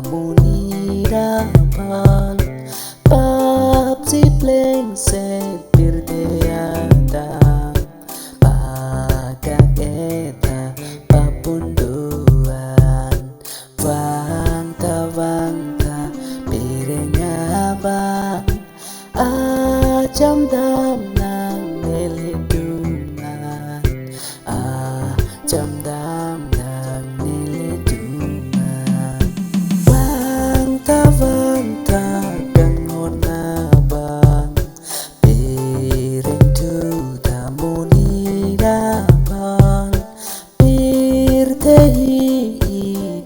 muni dapat bab si pleng se pirdeata pagkaketa papunduan vangta pirenga bang acam dam nang nelidungan acam dam nang nelidungan vangta gangon na bang piring tu tamuni dapan pirtehi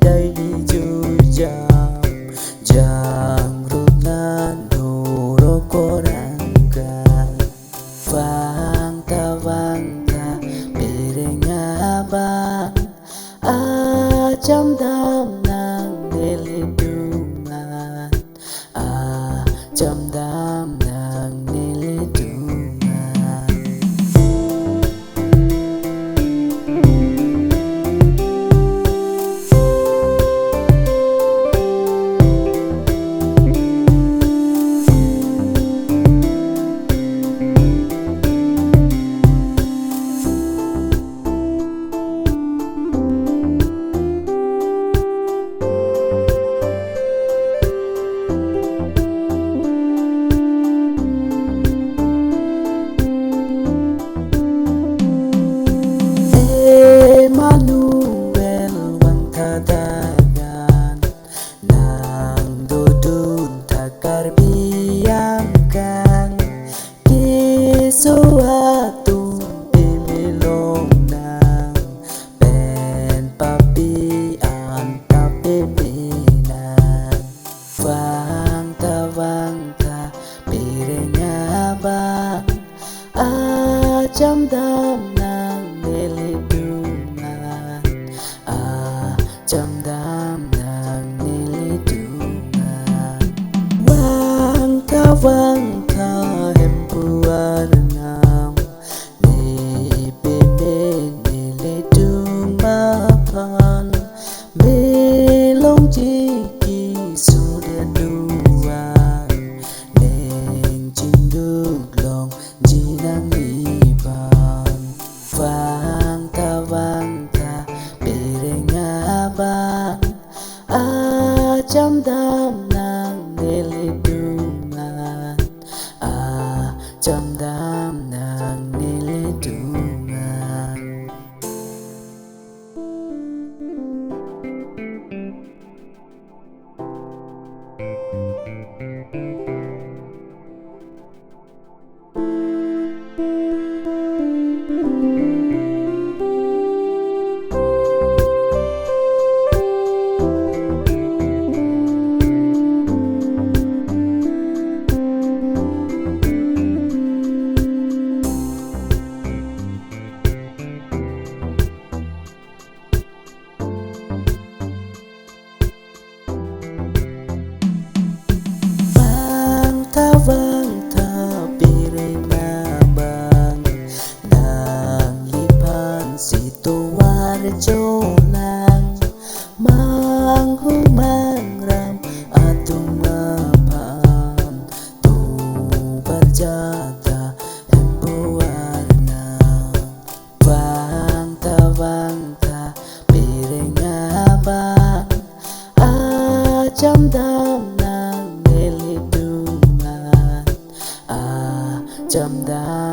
dai jujam jang rupnan korangga vangta pirenga bang acam dam nang nelidungan acam dam nang nelidungan Emmanuel wangkadagan nang dudun takar biangkan kisuatu imilong nang pen papi anta pimpinan vangta pirenga bang acam dam nang nelidungan acam dam nang nelidungan wangka hempuan ngam ni pimpin nelidung mapan belong jiki sudah duang neng cinduk long jinang ibang vangta pirenga bang acam dam nang nelidungan acam dam nang nelidungan. Vangta pirenga bang nang lipan Sidoarjo nang manghumangram atung mapan tu berjata empuarna vangta pirenga bang acam dam nang nelidungan acam dam